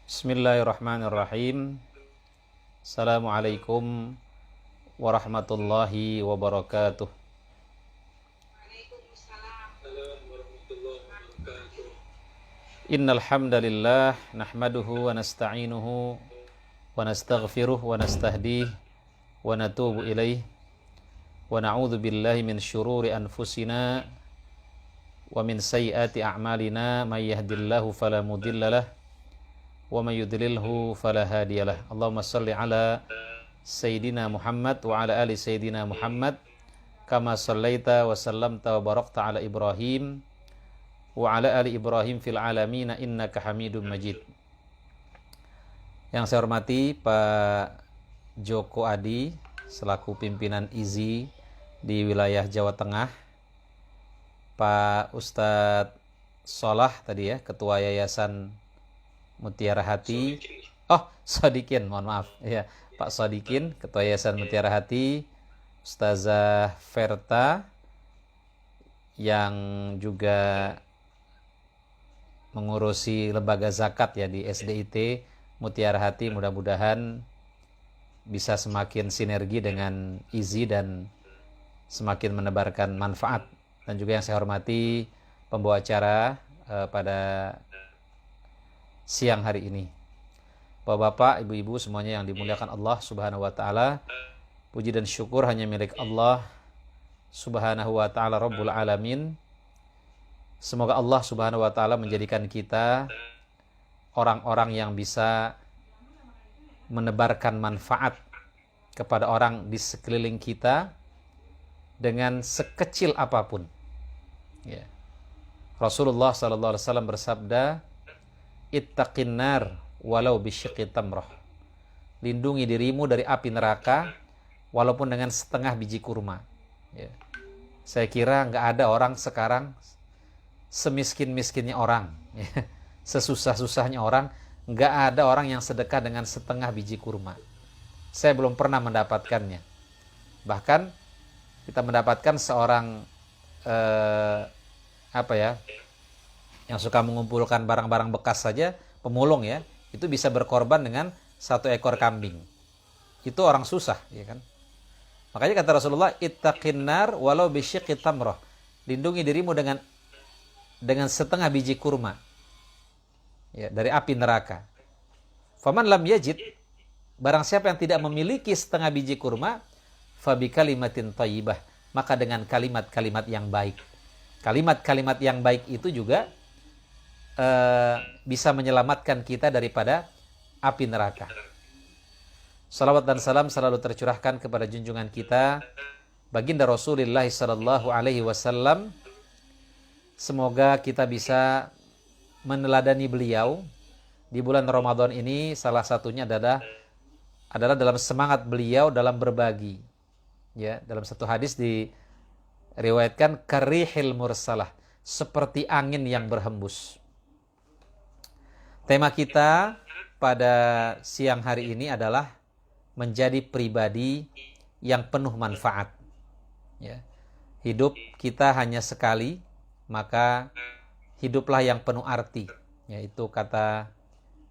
Bismillahirrahmanirrahim. Assalamualaikum warahmatullahi wabarakatuh. Innal hamdalillah nahmaduhu wa nasta'inuhu wa nastaghfiruh wa nastahdihi wa natubu ilaih wa na'udzu billahi min syururi anfusina wa min sayyiati a'malina may yahdihillahu fala mudhillalah wa may yudlilhu fala hadiyalah. Allahumma shalli ala sayyidina Muhammad wa ala ali sayyidina Muhammad kama shallaita wa sallamta wa barakta ala Ibrahim wa ala ali Ibrahim fil alamin innaka Hamidum Majid. Yang saya hormati Pak Joko Adi selaku pimpinan IZI di wilayah Jawa Tengah, Pak Ustadz Solah tadi ya, Ketua Yayasan Mutiara Hati. Sodikin, mohon maaf. Ya, Pak Sodikin, Ketua Yayasan Mutiara Hati, Ustazah Verta yang juga mengurusi lembaga zakat ya di SDIT Mutiara Hati. Mudah-mudahan bisa semakin sinergi dengan IZI dan semakin menebarkan manfaat. Dan juga yang saya hormati pembawa acara pada siang hari ini, Bapak-bapak, ibu-ibu semuanya yang dimuliakan Allah Subhanahu wa taala. Puji dan syukur hanya milik Allah Subhanahu wa taala Rabbul Alamin. Semoga Allah Subhanahu wa taala menjadikan kita orang-orang yang bisa menebarkan manfaat kepada orang di sekeliling kita dengan sekecil apapun. Ya. Rasulullah sallallahu alaihi wasallam bersabda, "Ittaqin nar walau bisyiqqi tamrah." Lindungi dirimu dari api neraka walaupun dengan setengah biji kurma. Ya. Saya kira nggak ada orang sekarang semiskin-miskinnya orang, ya, sesusah-susahnya orang, nggak ada orang yang sedekah dengan setengah biji kurma. Saya belum pernah mendapatkannya. Bahkan kita mendapatkan seorang yang suka mengumpulkan barang-barang bekas saja, pemulung ya, itu bisa berkorban dengan 1 ekor kambing. Itu orang susah, ya kan? Makanya kata Rasulullah, ittaqin nar walau bisyiqqi tamrah. Lindungi dirimu dengan setengah biji kurma, ya, dari api neraka. Faman lam yajid, barang siapa yang tidak memiliki setengah biji kurma, fabi kalimatin thayyibah, maka dengan kalimat-kalimat yang baik. Kalimat-kalimat yang baik itu juga bisa menyelamatkan kita daripada api neraka. Salawat dan salam selalu tercurahkan kepada junjungan kita baginda Rasulullah sallallahu alaihi wasallam. Semoga kita bisa meneladani beliau di bulan Ramadan ini. Salah satunya adalah dalam semangat beliau dalam berbagi. Ya, dalam satu hadis diriwayatkan karihil mursalah, seperti angin yang berhembus. Tema kita pada siang hari ini adalah menjadi pribadi yang penuh manfaat. Ya. Hidup kita hanya sekali, maka hiduplah yang penuh arti. Yaitu kata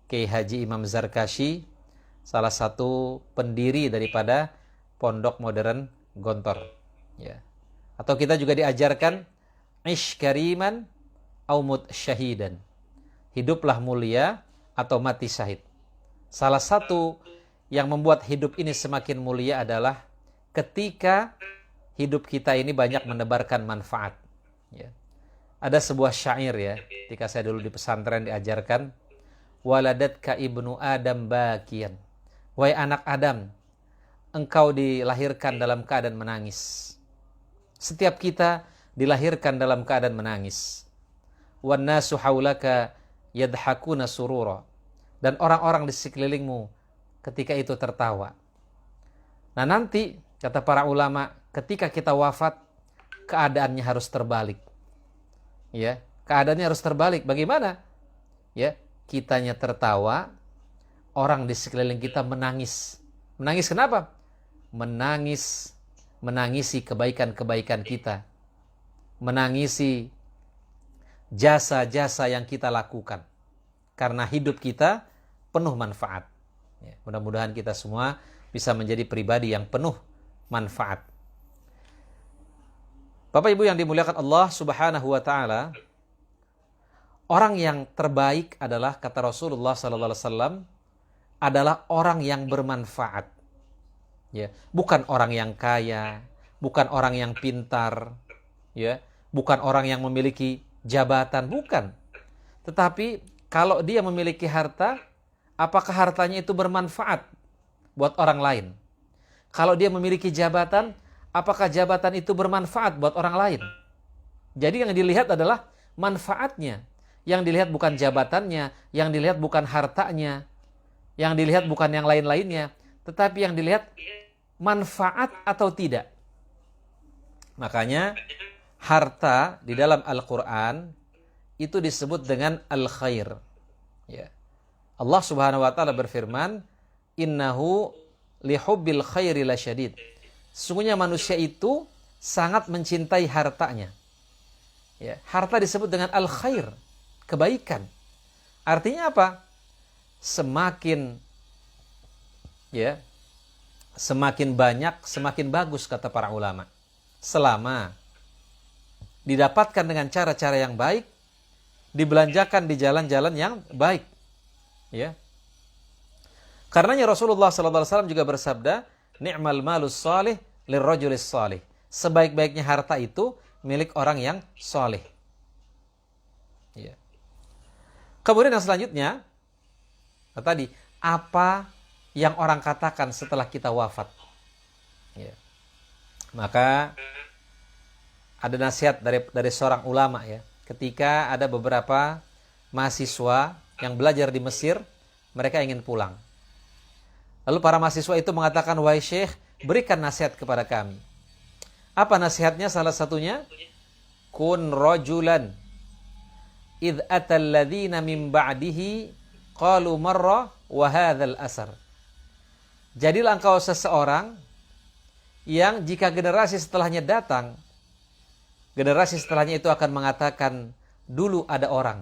Kiai Haji Imam Zarkashi, salah satu pendiri daripada Pondok Modern Gontor. Ya. Atau kita juga diajarkan ish kariman au mut syahidan. Hiduplah mulia atau mati syahid. Salah satu yang membuat hidup ini semakin mulia adalah ketika hidup kita ini banyak menebarkan manfaat. Ya. Ada sebuah syair ya, ketika saya dulu di pesantren diajarkan, waladatka ibnu Adam bakian. Wahai anak Adam, engkau dilahirkan dalam keadaan menangis. Setiap kita dilahirkan dalam keadaan menangis. Wan nasu haulaka yadhakuna surura. Dan orang-orang di sekelilingmu ketika itu tertawa. Nah nanti, kata para ulama, ketika kita wafat, keadaannya harus terbalik. Ya, keadaannya harus terbalik. Bagaimana? Ya, kitanya tertawa, orang di sekeliling kita menangis. Menangis kenapa? Menangisi kebaikan-kebaikan kita. Menangisi jasa-jasa yang kita lakukan. Karena hidup kita penuh manfaat. Ya, mudah-mudahan kita semua bisa menjadi pribadi yang penuh manfaat. Bapak Ibu yang dimuliakan Allah Subhanahu wa taala, orang yang terbaik adalah, kata Rasulullah sallallahu alaihi wasallam, adalah orang yang bermanfaat. Ya, bukan orang yang kaya, bukan orang yang pintar, ya, bukan orang yang memiliki jabatan, bukan. Tetapi kalau dia memiliki harta, apakah hartanya itu bermanfaat buat orang lain? Kalau dia memiliki jabatan, apakah jabatan itu bermanfaat buat orang lain? Jadi yang dilihat adalah manfaatnya. Yang dilihat bukan jabatannya, yang dilihat bukan hartanya, yang dilihat bukan yang lain-lainnya, tetapi yang dilihat manfaat atau tidak. Makanya harta di dalam Al-Quran itu disebut dengan al-khair. Ya. Allah Subhanahu wa taala berfirman, "Innahu lihubbil khairi lasyadid." Sesungguhnya manusia itu sangat mencintai hartanya. Ya, harta disebut dengan al-khair, kebaikan. Artinya apa? Semakin banyak, semakin bagus, kata para ulama. Selama didapatkan dengan cara-cara yang baik, dibelanjakan di jalan-jalan yang baik. Ya. Karenanya Rasulullah SAW juga bersabda, "Ni'mal malus salih lirrajulis salih." Sebaik-baiknya harta itu milik orang yang saleh. Ya. Kemudian yang selanjutnya, tadi, apa yang orang katakan setelah kita wafat? Ya. Maka ada nasihat dari seorang ulama, ya. Ketika ada beberapa mahasiswa yang belajar di Mesir, mereka ingin pulang. Lalu para mahasiswa itu mengatakan, "Wahai Syekh, berikan nasihat kepada kami." Apa nasihatnya? Salah satunya, "Kun rajulan idh atal ladzina min ba'dihi qalu marra wa hadzal asar." Jadilah engkau seseorang yang jika generasi setelahnya datang, generasi setelahnya itu akan mengatakan, dulu ada orang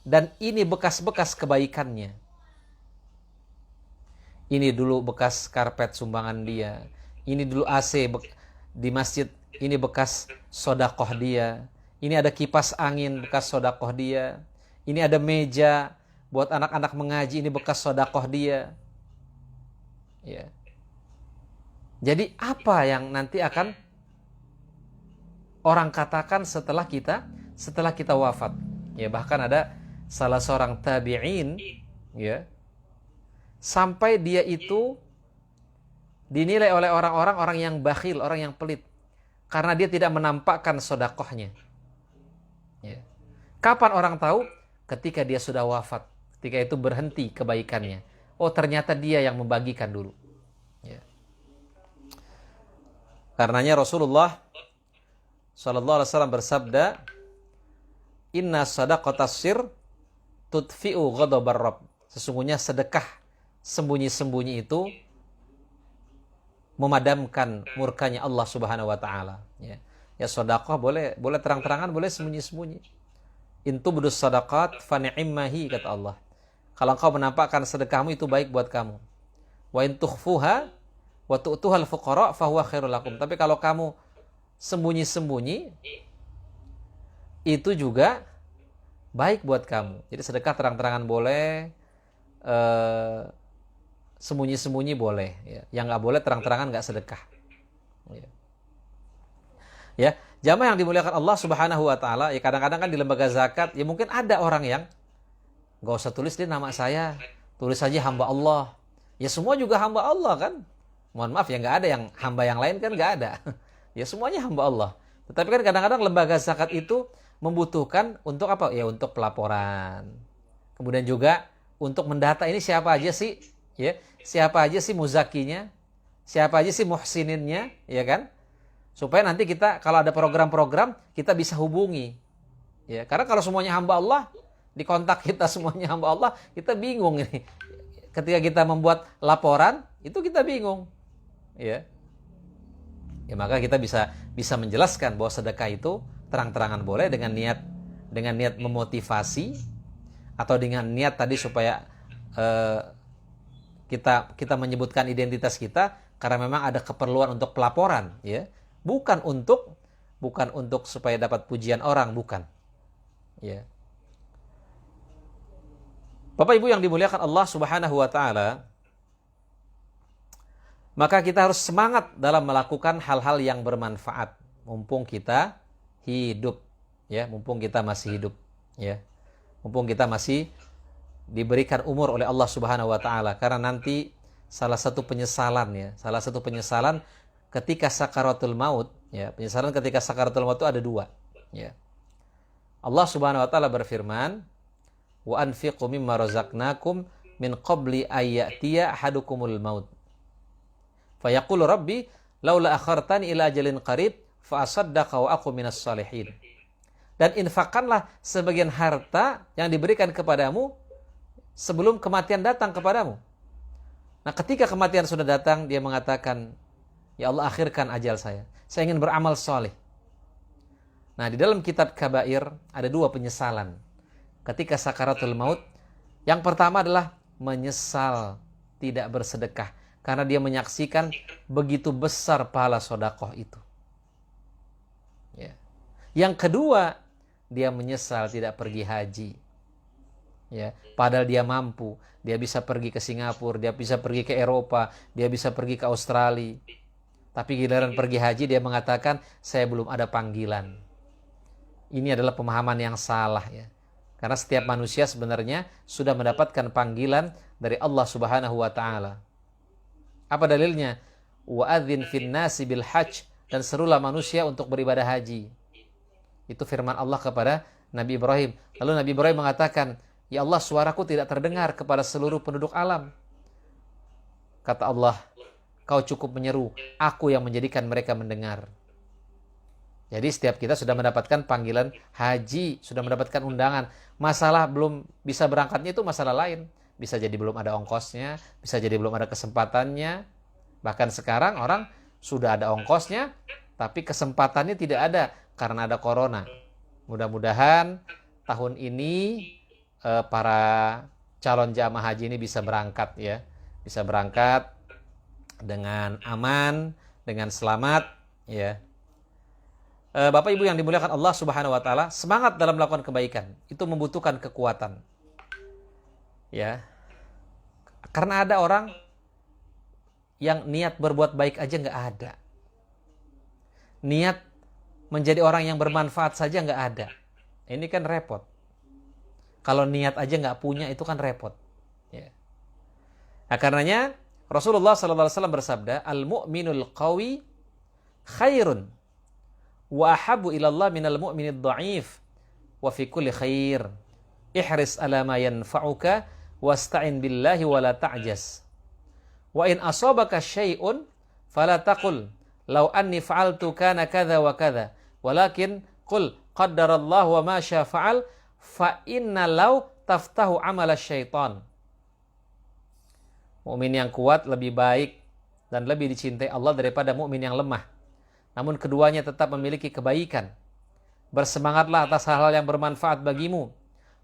dan ini bekas-bekas kebaikannya. Ini dulu bekas karpet sumbangan dia, ini dulu AC di masjid, ini bekas sodakoh dia, ini ada kipas angin bekas sodakoh dia, ini ada meja buat anak-anak mengaji, ini bekas sodakoh dia. Ya. Jadi apa yang nanti akan orang katakan setelah kita wafat? Ya, bahkan ada salah seorang tabi'in, ya, sampai dia itu dinilai oleh orang yang bakhil, orang yang pelit, karena dia tidak menampakkan sodakohnya. Ya. Kapan orang tahu? Ketika dia sudah wafat, ketika itu berhenti kebaikannya. Oh, ternyata dia yang membagikan dulu. Ya. Karenanya Rasulullah sallallahu alaihi wasallam bersabda, "Inna shadaqatas sir tudfi'u ghadabar rabb." Sesungguhnya sedekah sembunyi-sembunyi itu memadamkan murkanya Allah Subhanahu wa taala. Ya. Ya, sedekah boleh terang-terangan, boleh sembunyi-sembunyi. In tubdus sadaqat fa ni'mahi, kata Allah. Kalau engkau menampakkan sedekahmu itu baik buat kamu. Wa in tukhfuha wa tu'tuhal fuqara fa huwa khairul lakum. Tapi kalau kamu sembunyi-sembunyi, itu juga baik buat kamu. Jadi sedekah terang-terangan boleh, sembunyi-sembunyi boleh. Ya. Yang nggak boleh terang-terangan nggak sedekah. Ya, jamaah yang dimuliakan Allah Subhanahu wa taala, ya kadang-kadang kan di lembaga zakat, ya mungkin ada orang yang nggak usah tulis deh nama saya, tulis saja hamba Allah. Ya semua juga hamba Allah kan. Mohon maaf ya, nggak ada yang hamba yang lain kan, nggak ada. Ya semuanya hamba Allah. Tetapi kan kadang-kadang lembaga zakat itu membutuhkan untuk apa? Ya untuk pelaporan. Kemudian juga untuk mendata ini siapa aja sih, ya siapa aja sih muzakinya, siapa aja sih muhsininnya, ya kan? Supaya nanti kita kalau ada program-program kita bisa hubungi. Ya, karena kalau semuanya hamba Allah, di kontak kita semuanya hamba Allah, kita bingung ini. Ketika kita membuat laporan, itu kita bingung. Ya. Ya, maka kita bisa menjelaskan bahwa sedekah itu terang-terangan boleh dengan niat memotivasi atau dengan niat tadi supaya kita menyebutkan identitas kita karena memang ada keperluan untuk pelaporan, ya. Bukan untuk supaya dapat pujian orang, bukan. Ya. Bapak Ibu yang dimuliakan Allah Subhanahu wa taala, maka kita harus semangat dalam melakukan hal-hal yang bermanfaat mumpung kita hidup, ya, mumpung kita masih hidup, ya. Mumpung kita masih diberikan umur oleh Allah Subhanahu wa taala, karena nanti salah satu penyesalan ketika sakaratul maut, ya, penyesalan ketika sakaratul maut itu ada dua, ya. Allah Subhanahu wa taala berfirman, wa anfiqu mimma razaqnakum min qabli ayyatiya ahadukumul maut fayaqulu rabbi laula akhartani ila ajalin qarib fa asaddaqa wa aqum minas salihin. Dan infakkanlah sebagian harta yang diberikan kepadamu sebelum kematian datang kepadamu. Nah, ketika kematian sudah datang, dia mengatakan, ya Allah, akhirkan ajal saya ingin beramal soleh. Nah, di dalam kitab Kabair ada dua penyesalan ketika sakaratul maut. Yang pertama adalah menyesal tidak bersedekah karena dia menyaksikan begitu besar pahala sedekah itu. Ya. Yang kedua, dia menyesal tidak pergi haji. Ya, padahal dia mampu, dia bisa pergi ke Singapura, dia bisa pergi ke Eropa, dia bisa pergi ke Australia. Tapi giliran pergi haji dia mengatakan, saya belum ada panggilan. Ini adalah pemahaman yang salah, ya. Karena setiap manusia sebenarnya sudah mendapatkan panggilan dari Allah Subhanahu wa taala. Apa dalilnya? Wa adzin fin nasi bil hajj, dan serulah manusia untuk beribadah haji. Itu firman Allah kepada Nabi Ibrahim. Lalu Nabi Ibrahim mengatakan, ya Allah, suaraku tidak terdengar kepada seluruh penduduk alam. Kata Allah, kau cukup menyeru, aku yang menjadikan mereka mendengar. Jadi setiap kita sudah mendapatkan panggilan haji, sudah mendapatkan undangan. Masalah belum bisa berangkatnya itu masalah lain. Bisa jadi belum ada ongkosnya, bisa jadi belum ada kesempatannya. Bahkan sekarang orang sudah ada ongkosnya, tapi kesempatannya tidak ada karena ada corona. Mudah-mudahan tahun ini para calon jamaah haji ini bisa berangkat, ya. Bisa berangkat dengan aman, dengan selamat, ya. Bapak Ibu yang dimuliakan Allah Subhanahu wa taala, semangat dalam melakukan kebaikan itu membutuhkan kekuatan. Ya. Karena ada orang yang niat berbuat baik aja nggak ada. Niat menjadi orang yang bermanfaat saja nggak ada. Ini kan repot. Kalau niat aja nggak punya, itu kan repot. Ya. Nah, karenanya Rasulullah SAW bersabda, al-mu'minul qawi khairun wa ahabu ilallah minal mu'minid dha'if wa fi kulli khair. Ihris ala ma yanfa'uka wasta'in billahi wa la ta'jas. Wa in asabaka syai'un fala taqul law anni fa'altu kana kadza wa kadza, walakin qul qaddarallahu wa ma syaa fa'al fa inna law taftahu amala syaitan. Mukmin yang kuat lebih baik dan lebih dicintai Allah daripada mukmin yang lemah. Namun keduanya tetap memiliki kebaikan. Bersemangatlah atas hal-hal yang bermanfaat bagimu.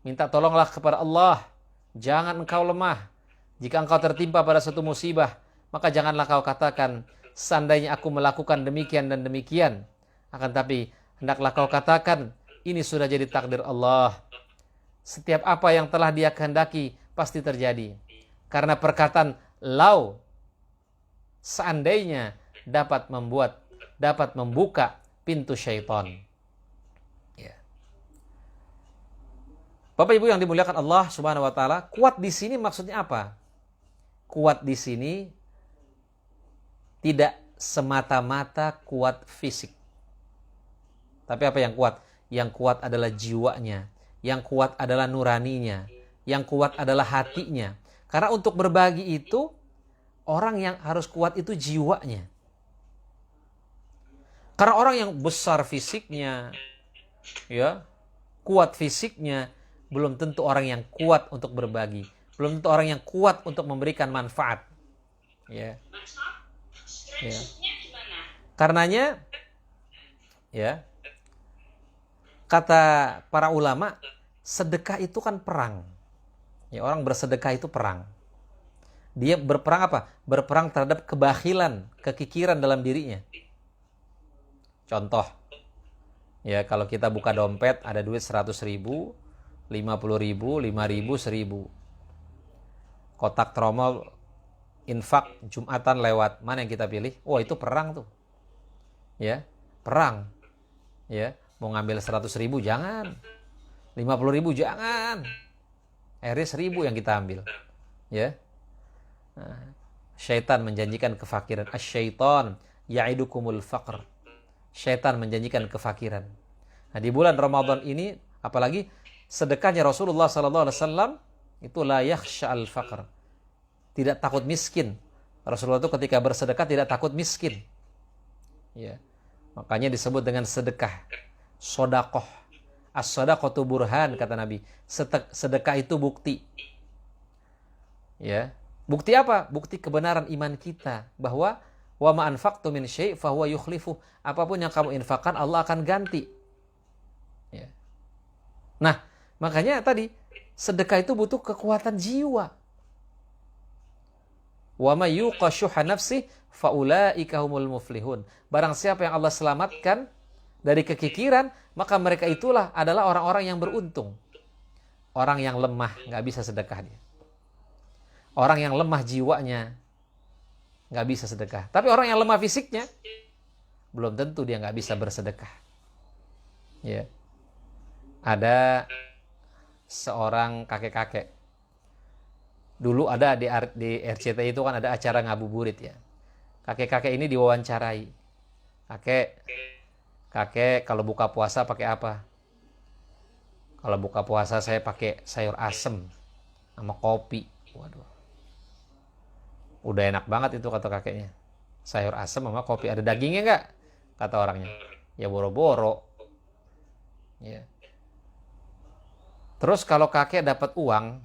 Minta tolonglah kepada Allah. Jangan engkau lemah. Jika engkau tertimpa pada suatu musibah, maka janganlah kau katakan, seandainya aku melakukan demikian dan demikian. Akan tapi, hendaklah kau katakan, ini sudah jadi takdir Allah. Setiap apa yang telah Dia kehendaki pasti terjadi. Karena perkataan lau, seandainya dapat membuka pintu syaitan. Ya. Bapak Ibu yang dimuliakan Allah Subhanahu wa taala, kuat di sini maksudnya apa? Kuat di sini tidak semata-mata kuat fisik. Tapi apa yang kuat? Yang kuat adalah jiwanya, yang kuat adalah nuraninya, yang kuat adalah hatinya. Karena untuk berbagi itu, orang yang harus kuat itu jiwanya. Karena orang yang besar fisiknya, ya, kuat fisiknya, belum tentu orang yang kuat untuk berbagi. Belum tentu orang yang kuat untuk memberikan manfaat. Ya. Ya. Karenanya, ya, kata para ulama, sedekah itu kan perang. Ya, orang bersedekah itu perang. Dia berperang apa? Berperang terhadap kebakhilan, kekikiran dalam dirinya. Contoh, ya kalau kita buka dompet ada duit 100.000, 50.000, 5.000, 1.000. Kotak tromol infak Jumatan lewat, mana yang kita pilih? Oh, itu perang tuh. Ya, perang. Ya, mau ngambil 100.000 jangan. 50.000 jangan. Akhirnya 1.000 yang kita ambil. Ya. Nah, syaitan menjanjikan kefakiran. Asy-syaitan ya'idukumul faqr. Syaitan menjanjikan kefakiran. Nah, di bulan Ramadan ini apalagi sedekahnya Rasulullah SAW itu la yakhsha al-faqr. Tidak takut miskin. Rasulullah itu ketika bersedekah tidak takut miskin. Ya. Makanya disebut dengan sedekah. Sodakoh. As-sadaqatu burhan kata Nabi. Sedekah itu bukti. Ya. Bukti apa? Bukti kebenaran iman kita bahwa wa ma anfaqtu min syai' fa huwa yukhlifu. Apapun yang kamu infakkan Allah akan ganti. Ya. Nah, makanya tadi sedekah itu butuh kekuatan jiwa. Wa may yuqa syuha nafsi fa ulaika humul muflihun. Barang siapa yang Allah selamatkan dari kekikiran, maka mereka itulah adalah orang-orang yang beruntung. Orang yang lemah nggak bisa sedekah dia. Orang yang lemah jiwanya nggak bisa sedekah. Tapi orang yang lemah fisiknya belum tentu dia nggak bisa bersedekah. Ya. Ada seorang kakek-kakek. Dulu ada di RCTI itu kan ada acara ngabuburit ya. Kakek-kakek ini diwawancarai. Kakek kalau buka puasa pakai apa? Kalau buka puasa saya pakai sayur asem sama kopi. Waduh. Udah enak banget itu kata kakeknya. Sayur asem sama kopi. Ada dagingnya nggak? Kata orangnya. Ya boro-boro. Ya. Terus kalau kakek dapat uang,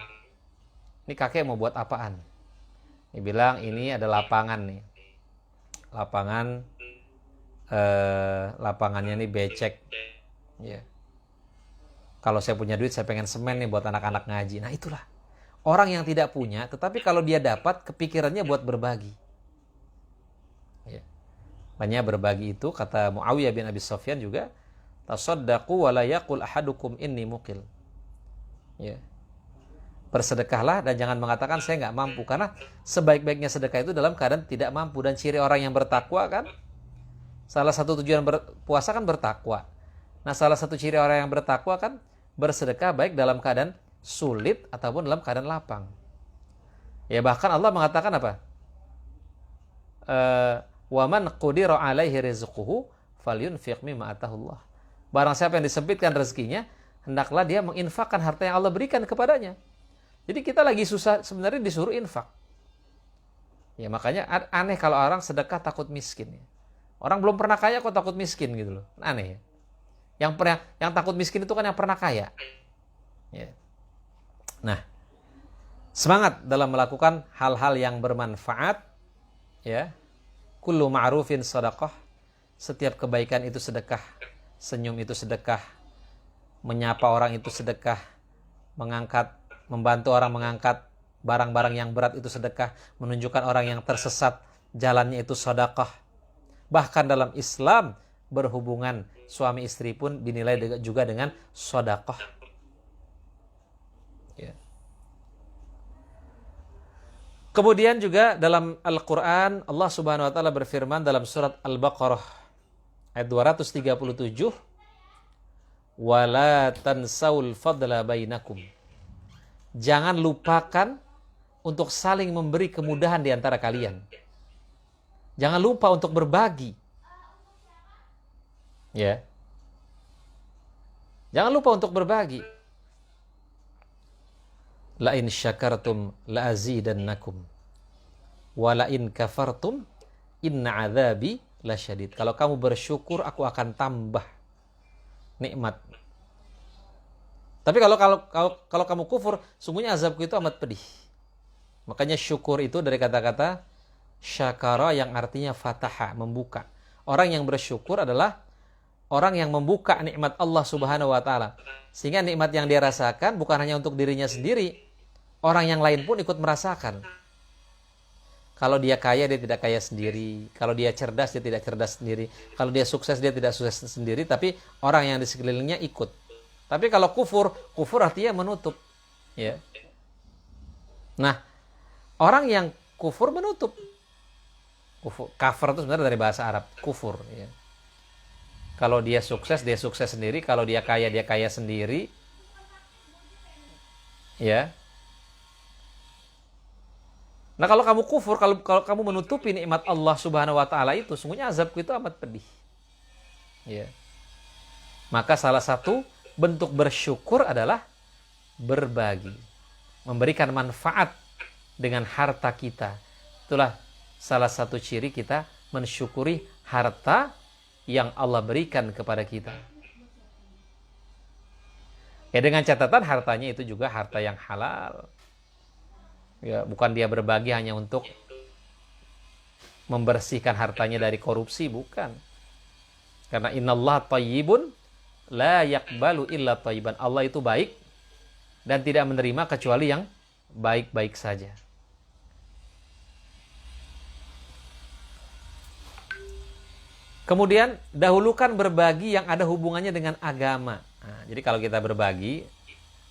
ini kakek mau buat apaan? Dia bilang ini ada lapangan nih. Lapangannya nih becek. Ya. Kalau saya punya duit saya pengen semen nih buat anak-anak ngaji. Nah itulah. Orang yang tidak punya, tetapi kalau dia dapat, kepikirannya buat berbagi. Ya. Makanya berbagi itu, kata Muawiyah bin Abi Sufyan juga, tasaddaqu wa la yaqul ahadukum inni muqil. Ya. Bersedekahlah dan jangan mengatakan saya nggak mampu. Karena sebaik-baiknya sedekah itu dalam keadaan tidak mampu. Dan ciri orang yang bertakwa kan, salah satu tujuan berpuasa kan bertakwa. Nah salah satu ciri orang yang bertakwa kan, bersedekah baik dalam keadaan sulit ataupun dalam keadaan lapang. Ya bahkan Allah mengatakan apa? Wa man qudira alaihi rizquhu falyunfiq mimma atahullah. Barang siapa yang disempitkan rezekinya, hendaklah dia menginfakkan harta yang Allah berikan kepadanya. Jadi kita lagi susah sebenarnya disuruh infak. Ya makanya aneh kalau orang sedekah takut miskin. Orang belum pernah kaya kok takut miskin gitu loh. Aneh ya. Yang takut miskin itu kan yang pernah kaya. Ya. Nah, semangat dalam melakukan hal-hal yang bermanfaat, ya. Kullu ma'rufin shadaqah. Setiap kebaikan itu sedekah. Senyum itu sedekah. Menyapa orang itu sedekah. Membantu orang mengangkat barang-barang yang berat itu sedekah. Menunjukkan orang yang tersesat jalannya itu sedekah. Bahkan dalam Islam berhubungan suami istri pun dinilai juga dengan sedekah. Ya. Kemudian juga dalam Al-Quran Allah Subhanahu Wa Taala berfirman dalam surat Al-Baqarah ayat 237, wala tansaul fadla bainakum. Jangan lupakan untuk saling memberi kemudahan di antara kalian. Jangan lupa untuk berbagi. Ya. Jangan lupa untuk berbagi. La in syakartum la azidannakum wa la in kafartum inna adzabi lasyadid. Kalau kamu bersyukur aku akan tambah nikmat. Tapi kalau kamu kufur, sungguhnya azabku itu amat pedih. Makanya syukur itu dari kata-kata syakara yang artinya fataha, membuka. Orang yang bersyukur adalah orang yang membuka nikmat Allah Subhanahu wa taala. Sehingga nikmat yang dia rasakan bukan hanya untuk dirinya sendiri, orang yang lain pun ikut merasakan. Kalau dia kaya, dia tidak kaya sendiri. Kalau dia cerdas, dia tidak cerdas sendiri. Kalau dia sukses, dia tidak sukses sendiri. Tapi orang yang di sekelilingnya ikut. Tapi kalau kufur, kufur artinya menutup. Ya. Nah, orang yang kufur menutup. Kafir itu sebenarnya dari bahasa Arab. Kufur. Ya. Kalau dia sukses sendiri. Kalau dia kaya sendiri. Ya. Nah, kalau kamu kufur, kalau kamu menutupi nikmat Allah Subhanahu wa taala itu, sungguhnya azabku itu amat pedih. Ya. Maka salah satu bentuk bersyukur adalah berbagi, memberikan manfaat dengan harta kita. Itulah salah satu ciri kita mensyukuri harta yang Allah berikan kepada kita. Ya, dengan catatan hartanya itu juga harta yang halal. Ya, bukan dia berbagi hanya untuk membersihkan hartanya dari korupsi, bukan. Karena innallaha thayyibun la yaqbalu illa thayyiban. Allah itu baik dan tidak menerima kecuali yang baik-baik saja. Kemudian dahulukan berbagi yang ada hubungannya dengan agama. Nah, jadi kalau kita berbagi,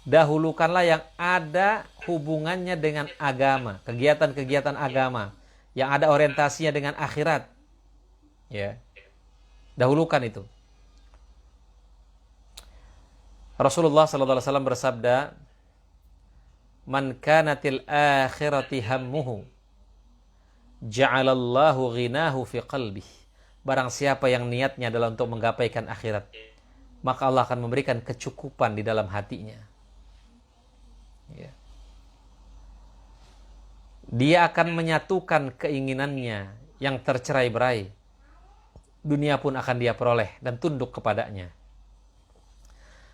dahulukanlah yang ada hubungannya dengan agama, kegiatan-kegiatan agama yang ada orientasinya dengan akhirat. Ya. Dahulukan itu. Rasulullah sallallahu alaihi wasallam bersabda, "Man kanatil akhirati hammuhu, ja'alallahu ghinahu fi qalbihi." Barang siapa yang niatnya adalah untuk menggapaikan akhirat, maka Allah akan memberikan kecukupan di dalam hatinya. Ya. Dia akan menyatukan keinginannya yang tercerai-berai. Dunia pun akan dia peroleh dan tunduk kepadanya.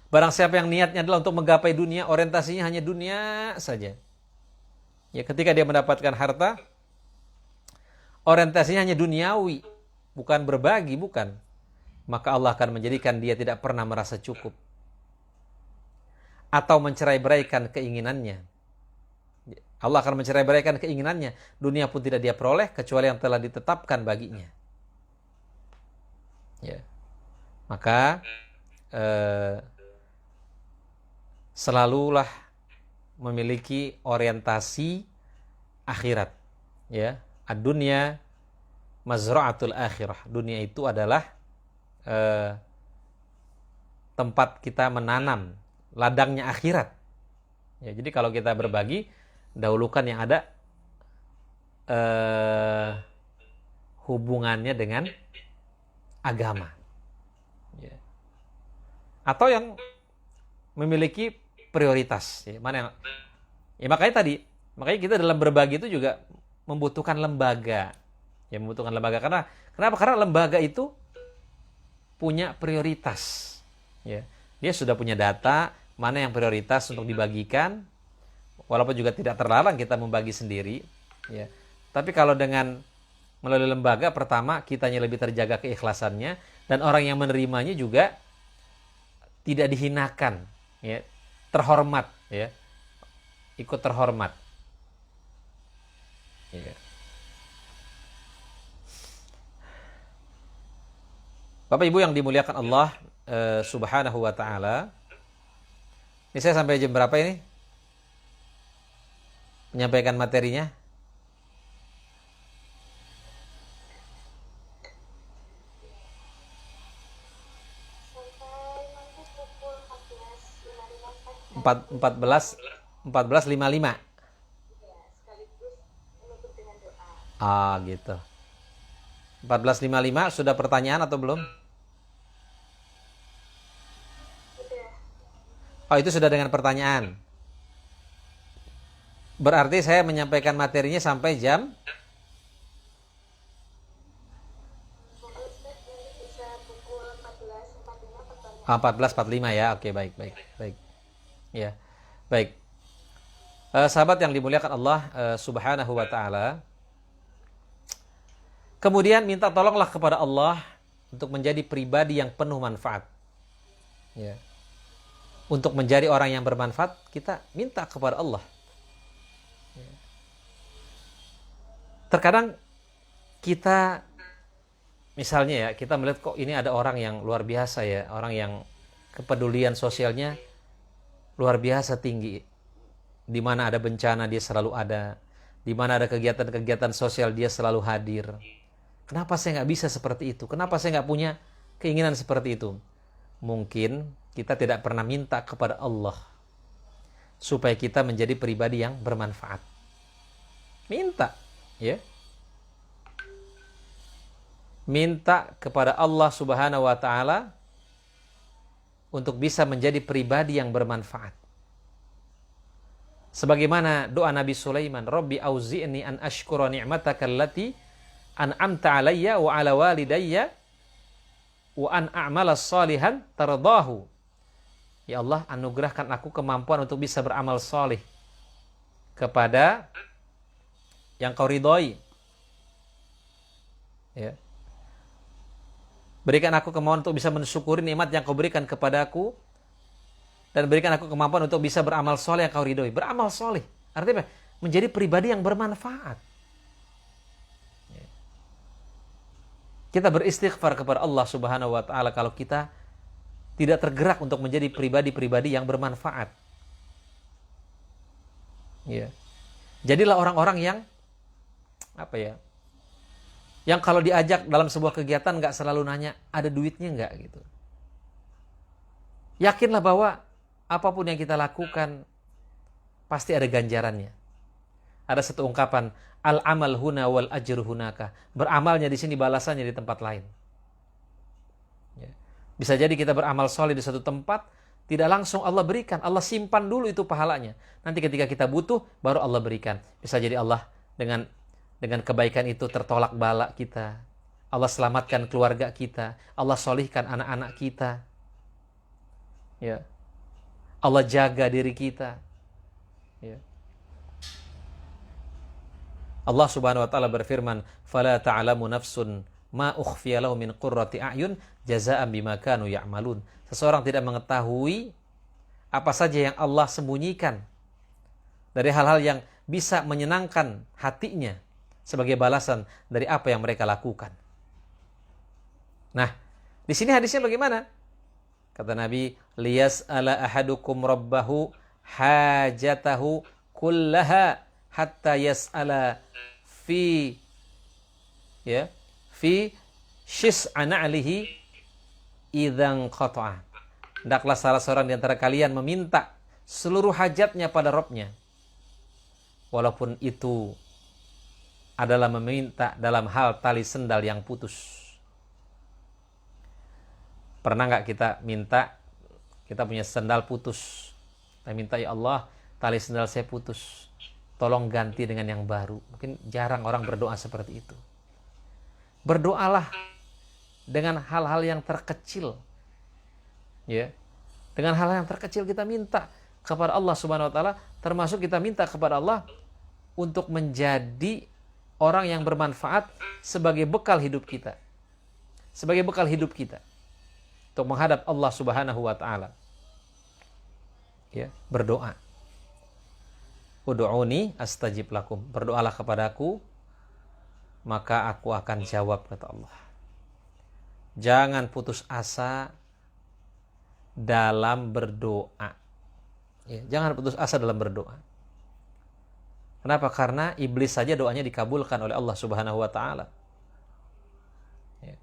Barang siapa yang niatnya adalah untuk menggapai dunia, orientasinya hanya dunia saja. Ya, ketika dia mendapatkan harta, orientasinya hanya duniawi, bukan berbagi, bukan. Maka Allah akan menjadikan dia tidak pernah merasa cukup. Atau mencerai-beraikan keinginannya. Allah akan mencerai-beraikan keinginannya. Dunia pun tidak dia peroleh kecuali yang telah ditetapkan baginya. Ya. Maka selalulah memiliki orientasi akhirat. Ya, ad-dunya mazra'atul akhirah. Dunia itu adalah tempat kita menanam ladangnya akhirat. Ya, jadi kalau kita berbagi, dahulukan yang ada hubungannya dengan agama. Ya. Atau yang memiliki prioritas. Ya, mana yang? Ya, makanya kita dalam berbagi itu juga membutuhkan lembaga. Ya, membutuhkan lembaga. Kenapa? Karena lembaga itu punya prioritas. Ya. Dia sudah punya data mana yang prioritas untuk dibagikan, walaupun juga tidak terlarang kita membagi sendiri. Ya. Tapi kalau dengan melalui lembaga, pertama kitanya lebih terjaga keikhlasannya, dan orang yang menerimanya juga tidak dihinakan, ya, terhormat, ya, ikut terhormat. Ya. Bapak Ibu yang dimuliakan Allah Subhanahu wa ta'ala, ini saya sampai jam berapa ini menyampaikan materinya? Sampai 14.55. Ah, gitu. 14.55 sudah pertanyaan atau belum? Oh, itu sudah dengan pertanyaan. Berarti saya menyampaikan materinya sampai jam 14.45 ya. Oke, baik. Ya. Baik. Sahabat yang dimuliakan Allah Subhanahu wa taala. Kemudian minta tolonglah kepada Allah untuk menjadi pribadi yang penuh manfaat. Ya. Untuk menjadi orang yang bermanfaat, kita minta kepada Allah. Ya. Terkadang kita, misalnya ya, kita melihat kok ini ada orang yang luar biasa ya, orang yang kepedulian sosialnya luar biasa tinggi. Di mana ada bencana dia selalu ada, di mana ada kegiatan-kegiatan sosial dia selalu hadir. Kenapa saya nggak bisa seperti itu? Kenapa saya nggak punya keinginan seperti itu? Mungkin kita tidak pernah minta kepada Allah supaya kita menjadi pribadi yang bermanfaat. Minta, ya. Minta kepada Allah Subhanahu wa taala untuk bisa menjadi pribadi yang bermanfaat. Sebagaimana doa Nabi Sulaiman, Rabbi auzi'ni an ashkura ni'mataka allati an'amta alayya wa ala walidayya wa an a'mala salihan tardahu. Ya Allah, anugerahkan aku kemampuan untuk bisa beramal saleh kepada yang Kau ridhoi. Ya. Berikan aku kemampuan untuk bisa mensyukuri nikmat yang Kau berikan kepadaku, dan berikan aku kemampuan untuk bisa beramal soleh yang Kau ridhoi. Beramal soleh artinya apa? Menjadi pribadi yang bermanfaat. Kita beristighfar kepada Allah Subhanahu wa taala kalau kita tidak tergerak untuk menjadi pribadi-pribadi yang bermanfaat. Ya. Jadilah orang-orang yang yang kalau diajak dalam sebuah kegiatan nggak selalu nanya ada duitnya nggak gitu. Yakinlah bahwa apapun yang kita lakukan pasti ada ganjarannya. Ada satu ungkapan, al amal huna wal ajru hunaka. Beramalnya di sini, balasannya di tempat lain. Ya. Bisa jadi kita beramal soleh di satu tempat, tidak langsung Allah berikan. Allah simpan dulu itu pahalanya. Nanti ketika kita butuh, baru Allah berikan. Bisa jadi Allah dengan kebaikan itu tertolak bala kita. Allah selamatkan keluarga kita. Allah solihkan anak-anak kita. Ya. Allah jaga diri kita. Ya. Allah Subhanahu wa taala berfirman, "Fala ta'lamu nafsun ma ukhfiya lahum min qurrati a'yun jazaa'an bima kanu ya'malun." Seseorang tidak mengetahui apa saja yang Allah sembunyikan dari hal-hal yang bisa menyenangkan hatinya sebagai balasan dari apa yang mereka lakukan. Nah, di sini hadisnya bagaimana? Kata Nabi, liyas'ala ahadukum rabbahu hajatahu kullaha hatta yas'ala fi shis'ana alihi idzan qata'a. Hendaklah salah seorang di antara kalian meminta seluruh hajatnya pada Rabb-nya, walaupun itu adalah meminta dalam hal tali sendal yang putus. Pernah nggak kita minta, kita punya sendal putus, kita minta, ya Allah, tali sendal saya putus, tolong ganti dengan yang baru. Mungkin jarang orang berdoa seperti itu. Berdoalah dengan hal-hal yang terkecil. Ya. Dengan hal yang terkecil kita minta kepada Allah Subhanahu wa taala, termasuk kita minta kepada Allah untuk menjadi orang yang bermanfaat sebagai bekal hidup kita. Sebagai bekal hidup kita untuk menghadap Allah Subhanahu wa taala. Ya, berdoa. Ud'uni astajib lakum. Berdoalah kepadaku, maka aku akan jawab, kata Allah. Jangan putus asa dalam berdoa. Ya, jangan putus asa dalam berdoa. Kenapa? Karena iblis saja doanya dikabulkan oleh Allah Subhanahu wa taala. Ya.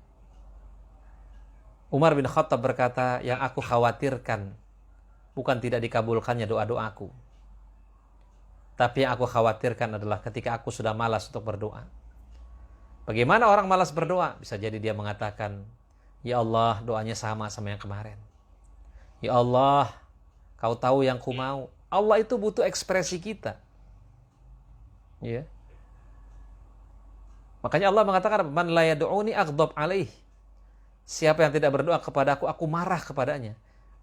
Umar bin Khattab berkata, yang aku khawatirkan bukan tidak dikabulkannya doa-doaku, tapi yang aku khawatirkan adalah ketika aku sudah malas untuk berdoa. Bagaimana orang malas berdoa? Bisa jadi dia mengatakan, ya Allah, doanya sama yang kemarin. Ya Allah, Kau tahu yang ku mau. Allah itu butuh ekspresi kita. Ya. Makanya Allah mengatakan, man la yad'uni aghdab alaih. Siapa yang tidak berdoa kepadaku, aku marah kepadanya.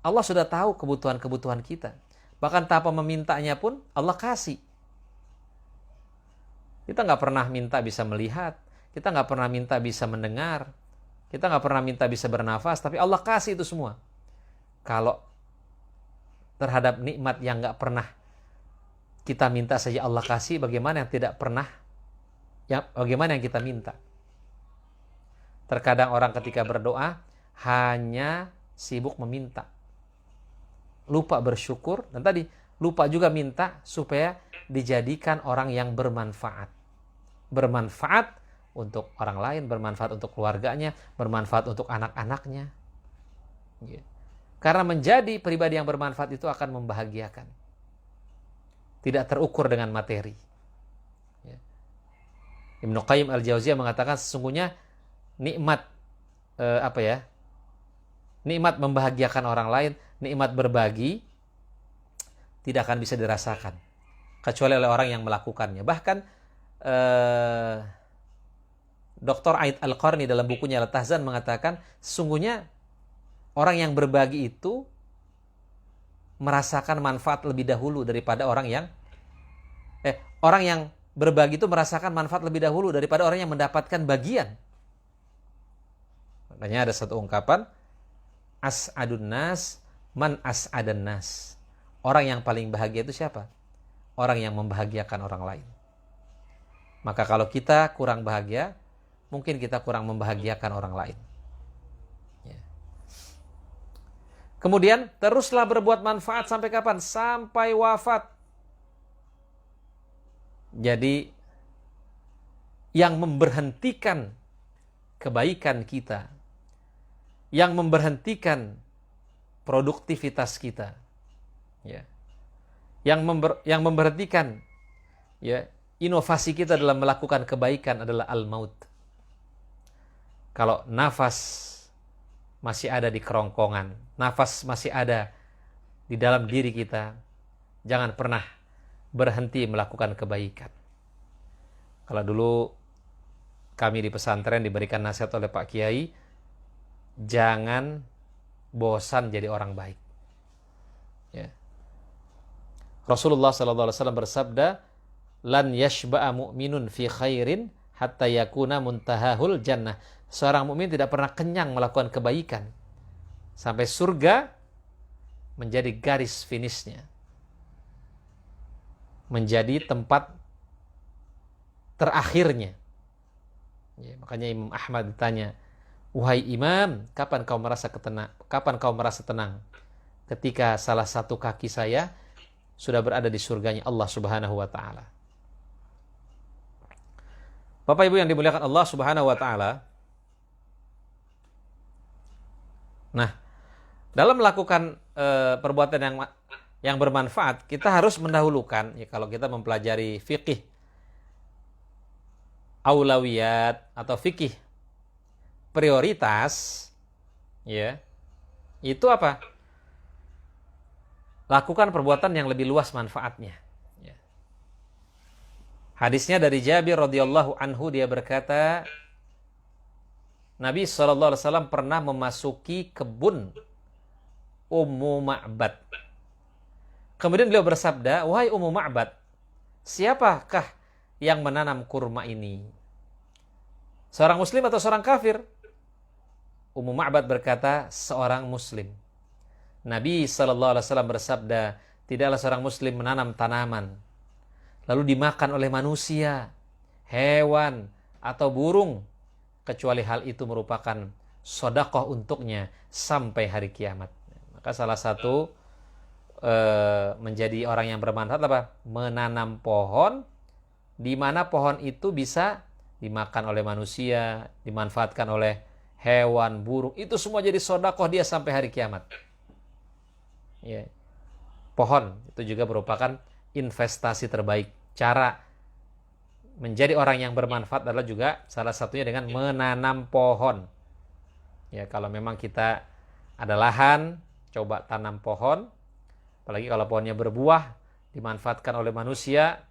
Allah sudah tahu kebutuhan-kebutuhan kita. Bahkan tanpa memintanya pun Allah kasih. Kita nggak pernah minta bisa melihat. Kita nggak pernah minta bisa mendengar. Kita nggak pernah minta bisa bernafas. Tapi Allah kasih itu semua. Kalau terhadap nikmat yang nggak pernah kita minta saja Allah kasih, bagaimana yang tidak pernah, bagaimana yang kita minta. Terkadang orang ketika berdoa hanya sibuk meminta, lupa bersyukur, dan tadi lupa juga minta supaya dijadikan orang yang bermanfaat. Bermanfaat untuk orang lain, bermanfaat untuk keluarganya, bermanfaat untuk anak-anaknya. Karena menjadi pribadi yang bermanfaat itu akan membahagiakan. Tidak terukur dengan materi. Ibnu Qayyim al-Jauziyah mengatakan sesungguhnya nikmat nikmat membahagiakan orang lain, nikmat berbagi tidak akan bisa dirasakan kecuali oleh orang yang melakukannya. Bahkan Dr. Aid Al-Qarni dalam bukunya Al-Tahzan mengatakan sesungguhnya orang yang berbagi itu merasakan manfaat lebih dahulu daripada orang yang berbagi itu merasakan manfaat lebih dahulu daripada orang yang mendapatkan bagian. Makanya ada satu ungkapan, as'adun nas man as'adan nas. Orang yang paling bahagia itu siapa? Orang yang membahagiakan orang lain. Maka kalau kita kurang bahagia, mungkin kita kurang membahagiakan orang lain. Kemudian teruslah berbuat manfaat sampai kapan? Sampai wafat. Jadi yang memberhentikan kebaikan kita, yang memberhentikan produktivitas kita, yang memberhentikan inovasi kita dalam melakukan kebaikan adalah al-maut. Kalau nafas masih ada di kerongkongan, nafas masih ada di dalam diri kita, jangan pernah berhenti melakukan kebaikan. Kalau dulu kami di pesantren diberikan nasihat oleh Pak Kiai, jangan bosan jadi orang baik. Rasulullah SAW bersabda, lan yashba'a mu'minun fi khairin hatta yakuna muntahahul jannah. Seorang mukmin tidak pernah kenyang melakukan kebaikan sampai surga menjadi garis finishnya, menjadi tempat terakhirnya. Makanya Imam Ahmad ditanya, wahai Imam, kapan kau merasa tenang? Ketika salah satu kaki saya sudah berada di surganya Allah Subhanahu wa taala. Bapak Ibu yang dimuliakan Allah Subhanahu wa taala. Nah, dalam melakukan perbuatan yang bermanfaat, kita harus mendahulukan, kalau kita mempelajari fikih aulawiyat atau fikih prioritas, itu apa? Lakukan perbuatan yang lebih luas manfaatnya. Hadisnya dari Jabir radhiyallahu anhu, dia berkata, Nabi SAW pernah memasuki kebun Ummu Ma'bad. Kemudian beliau bersabda, wahai Ummu Ma'bad, siapakah yang menanam kurma ini? Seorang muslim atau seorang kafir? Ummu Ma'bad berkata, seorang muslim. Nabi SAW bersabda, tidaklah seorang muslim menanam tanaman lalu dimakan oleh manusia, hewan, atau burung, kecuali hal itu merupakan sedekah untuknya sampai hari kiamat. Maka salah satu menjadi orang yang bermanfaat apa? Menanam pohon di mana pohon itu bisa dimakan oleh manusia, dimanfaatkan oleh hewan, burung. Itu semua jadi sedekah dia sampai hari kiamat. Pohon itu juga merupakan investasi terbaik. Cara menjadi orang yang bermanfaat adalah juga salah satunya dengan menanam pohon. Kalau memang kita ada lahan, coba tanam pohon. Apalagi kalau pohonnya berbuah, dimanfaatkan oleh manusia,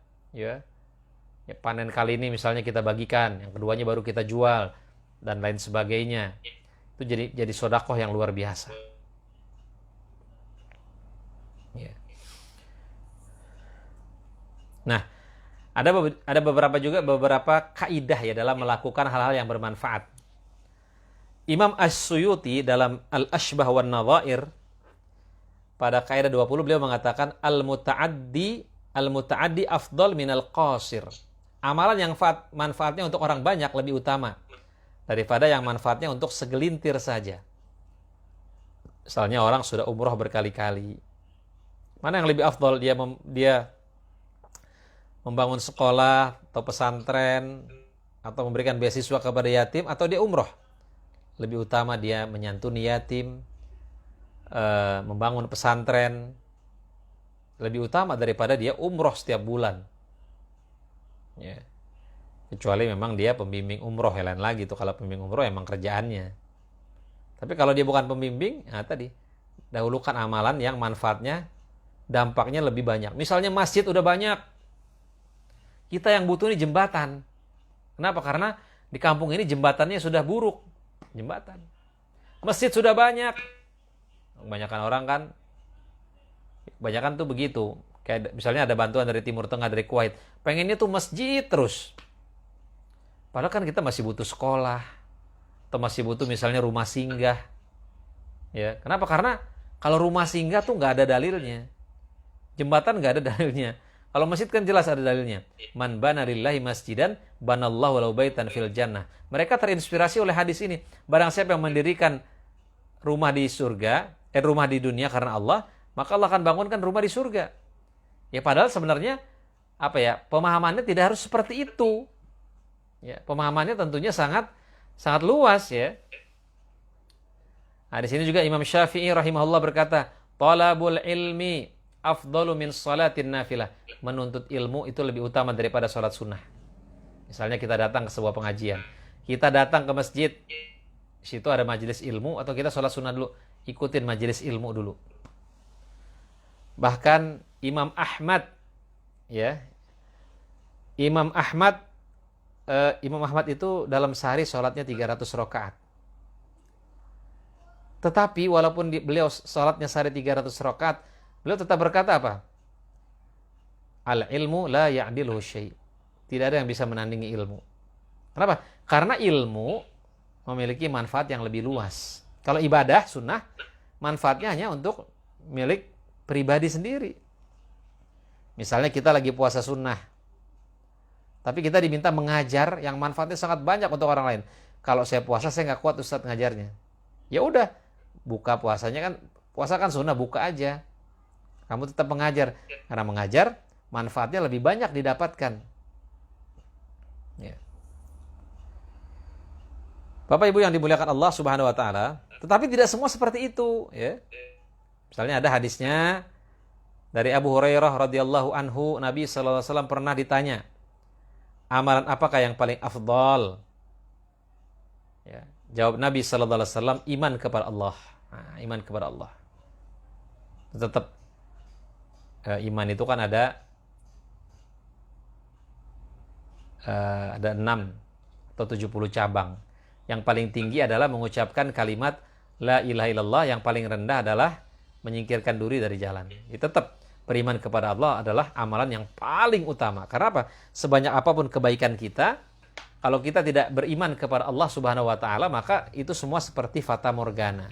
panen kali ini misalnya kita bagikan, yang keduanya baru kita jual, dan lain sebagainya. Itu jadi sedekah yang luar biasa. Nah, ada beberapa kaidah dalam melakukan hal-hal yang bermanfaat. Imam As-Suyuti dalam Al-Ashbah wan Nadhair pada kaidah 20 beliau mengatakan al-muta'addi afdal minal qasir. amalan yang manfaatnya untuk orang banyak lebih utama daripada yang manfaatnya untuk segelintir saja. Misalnya orang sudah umroh berkali-kali. Mana yang lebih afdol? Dia membangun sekolah atau pesantren atau memberikan beasiswa kepada yatim, atau dia umroh? Lebih utama dia menyantuni yatim, membangun pesantren, lebih utama daripada dia umroh setiap bulan. Ya. Kecuali memang dia pembimbing umroh, ya lain lagi tuh. Kalau pembimbing umroh emang kerjaannya. Tapi kalau dia bukan pembimbing, nah tadi dahulukan amalan yang manfaatnya, dampaknya lebih banyak. Misalnya masjid udah banyak, kita yang butuh ini jembatan. Kenapa? Karena di kampung ini jembatannya sudah buruk. Jembatan. Masjid sudah banyak. Kebanyakan orang kan, kebanyakan tuh begitu. Kayak misalnya ada bantuan dari Timur Tengah, dari Kuwait. Pengennya tuh masjid terus. Padahal kan kita masih butuh sekolah. Atau masih butuh misalnya rumah singgah. Ya, kenapa? Karena kalau rumah singgah tuh nggak ada dalilnya. Jembatan nggak ada dalilnya. Kalau masjid kan jelas ada dalilnya. Man bana lillahi masjidan banallahu lahu baitan fil jannah. Mereka terinspirasi oleh hadis ini. Barang siapa yang mendirikan rumah di surga, rumah di dunia karena Allah, maka Allah akan bangunkan rumah di surga. Ya padahal sebenarnya pemahamannya tidak harus seperti itu. Ya, pemahamannya tentunya sangat luas ya. Nah, di sini juga Imam Syafi'i rahimahullah berkata, "Talabul ilmi afdalu min salatin nafilah." Menuntut ilmu itu lebih utama daripada salat sunnah. Misalnya kita datang ke sebuah pengajian, kita datang ke masjid, di situ ada majelis ilmu, atau kita salat sunnah dulu, ikutin majelis ilmu dulu. Bahkan Imam Ahmad, ya, Imam Ahmad itu dalam sehari sholatnya 300 rakaat. Tetapi walaupun beliau sholatnya sehari 300 rakaat, beliau tetap berkata apa? Al-ilmu la ya'diluhu syai'. Tidak ada yang bisa menandingi ilmu. Kenapa? Karena ilmu memiliki manfaat yang lebih luas. Kalau ibadah sunnah, manfaatnya hanya untuk milik pribadi sendiri. Misalnya kita lagi puasa sunnah, tapi kita diminta mengajar yang manfaatnya sangat banyak untuk orang lain. Kalau saya puasa, saya nggak kuat Ustadz ngajarnya. Ya udah, buka puasanya kan, puasa kan sunnah, buka aja. Kamu tetap mengajar. Karena mengajar, manfaatnya lebih banyak didapatkan. Ya. Bapak Ibu yang dimuliakan Allah Subhanahu wa taala, tetapi tidak semua seperti itu, ya. Misalnya ada hadisnya dari Abu Hurairah radhiyallahu anhu, Nabi sallallahu alaihi wasallam pernah ditanya, amalan apakah yang paling afdal? Ya, jawab Nabi sallallahu alaihi wasallam, iman kepada Allah. Nah, iman kepada Allah. Tetap iman itu kan ada 6 atau 70 cabang. Yang paling tinggi adalah mengucapkan kalimat la ilaha illallah, yang paling rendah adalah menyingkirkan duri dari jalan. Itu tetap beriman kepada Allah adalah amalan yang paling utama. Karena apa? Sebanyak apapun kebaikan kita, kalau kita tidak beriman kepada Allah Subhanahu wa taala, maka itu semua seperti fata morgana.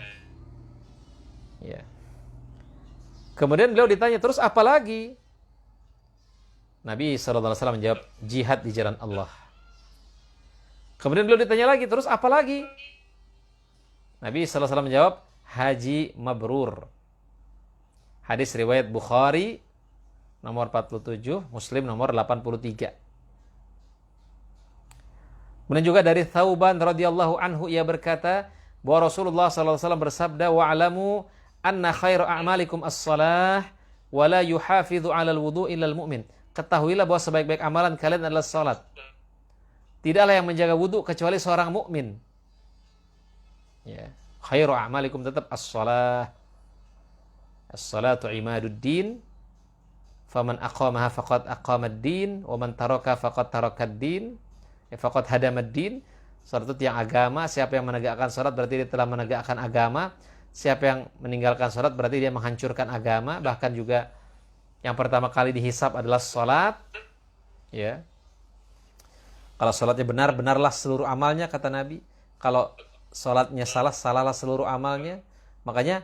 Ya. Kemudian beliau ditanya, terus apa lagi? Nabi SAW menjawab, jihad di jalan Allah. Kemudian beliau ditanya lagi, terus apa lagi? Nabi SAW menjawab, haji mabrur. Hadis riwayat Bukhari nomor 47, Muslim nomor 83. Kemudian juga dari Thauban radhiyallahu anhu, ia berkata bahwa Rasulullah SAW bersabda, wa'alamu anna khairu a'malikum as-salah wa la yuhafidhu 'alal wudu' illal mu'min. Ketahuilah bahwa sebaik-baik amalan kalian adalah salat. Tidaklah yang menjaga wudu kecuali seorang mukmin. Ya, khairu a'malikum tetap as-salah. As-salatu imaduddin. Faman aqamaha faqad aqamad-din wa man taraka faqad tarakad-din. Faqad hadamad-din. Salat itu tiang agama, siapa yang menegakkan salat berarti dia telah menegakkan agama. Siapa yang meninggalkan salat berarti dia menghancurkan agama. Bahkan juga yang pertama kali dihisab adalah salat. Ya. Kalau salatnya benar, benarlah seluruh amalnya, kata Nabi. Kalau salatnya salah, salahlah seluruh amalnya. Makanya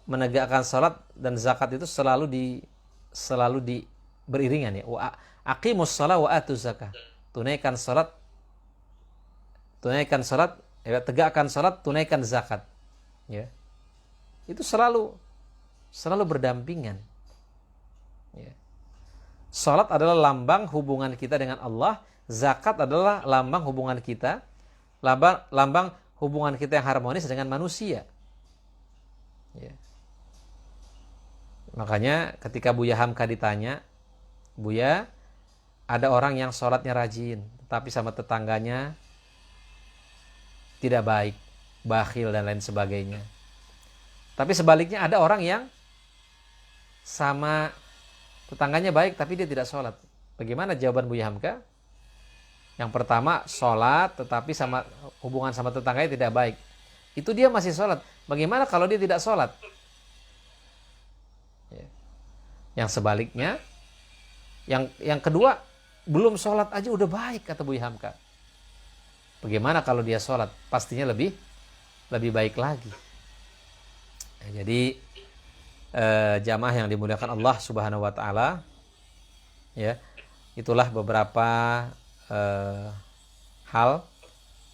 menegakkan salat dan zakat itu selalu beriringan ya. Aqimus shalah wa atuz zakah. Tunaikan salat, tegakkan salat, tunaikan zakat. Ya. Itu selalu berdampingan. Ya. Salat adalah lambang hubungan kita dengan Allah, zakat adalah lambang hubungan kita, lambang hubungan kita yang harmonis dengan manusia. Ya. Makanya ketika Buya Hamka ditanya, Buya, ada orang yang sholatnya rajin, tapi sama tetangganya tidak baik, bakhil dan lain sebagainya. Tapi sebaliknya ada orang yang sama tetangganya baik, tapi dia tidak sholat. Bagaimana jawaban Buya Hamka? Yang pertama, sholat, tetapi hubungan sama tetangganya tidak baik. Itu dia masih sholat. Bagaimana kalau dia tidak sholat? Ya. Yang sebaliknya, yang kedua, belum sholat aja udah baik, kata Buya Hamka. Bagaimana kalau dia sholat? Pastinya lebih baik lagi. Ya, jadi jamaah yang dimuliakan Allah Subhanahu wa taala, ya, itulah beberapa hal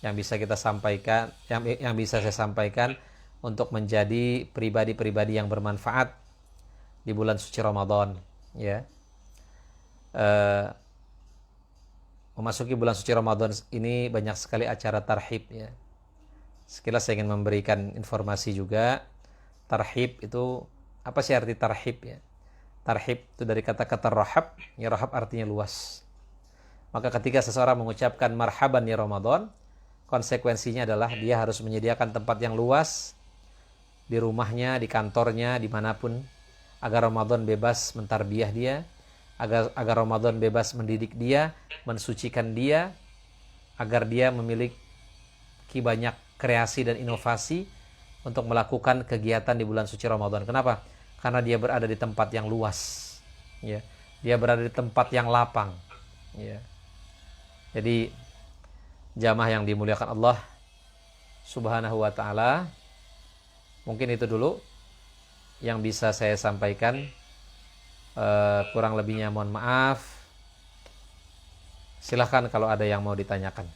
yang bisa kita sampaikan, yang bisa saya sampaikan untuk menjadi pribadi-pribadi yang bermanfaat di bulan suci Ramadan, ya. Memasuki bulan suci Ramadan ini banyak sekali acara tarhib, ya. Sekilas saya ingin memberikan informasi juga. Tarhib itu apa sih arti tarhib, ya? Tarhib itu dari kata-kata rahab, ya, rahab artinya luas. Maka ketika seseorang mengucapkan marhaban ya Ramadan, konsekuensinya adalah dia harus menyediakan tempat yang luas di rumahnya, di kantornya, dimanapun, agar Ramadan bebas mentarbiyah dia, agar Ramadan bebas mendidik dia, mensucikan dia, agar dia memiliki banyak kreasi dan inovasi untuk melakukan kegiatan di bulan suci Ramadan. Kenapa? Karena dia berada di tempat yang luas, ya. Dia berada di tempat yang lapang, ya. Jadi jamaah yang dimuliakan Allah Subhanahu wa taala, mungkin itu dulu yang bisa saya sampaikan. Kurang lebihnya mohon maaf. Silahkan kalau ada yang mau ditanyakan.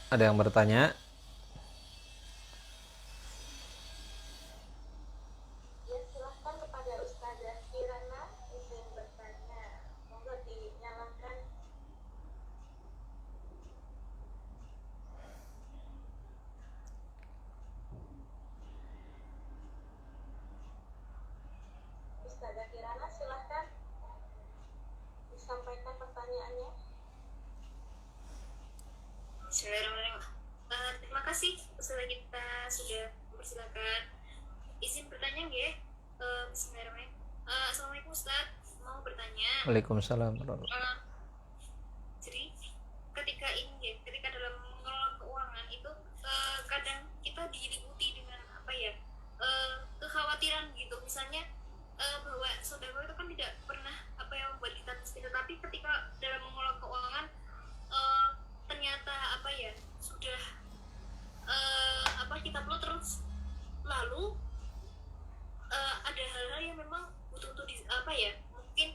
Ada yang bertanya? Ya, silahkan kepada Ustazah Kirana izin bertanya. Monggo dinyalakan. Ustazah Kirana, silahkan disampaikan pertanyaannya. Bismillahirrahmanirrahim. Terima kasih Ustazah kita sudah mempersilakan. Izin bertanya nggih? Bismillahirrahmanirrahim. Assalamualaikum Ustaz. Mau bertanya. Waalaikumsalam. Jadi ketika dalam mengelola keuangan itu kadang kita diliputi dengan kekhawatiran gitu. Misalnya bahwa sedekah itu kan tidak pernah membuat kita miskin, tetapi ketika dalam mengelola keuangan ternyata sudah kita perlu terus, lalu ada hal-hal yang memang butuh untuk mungkin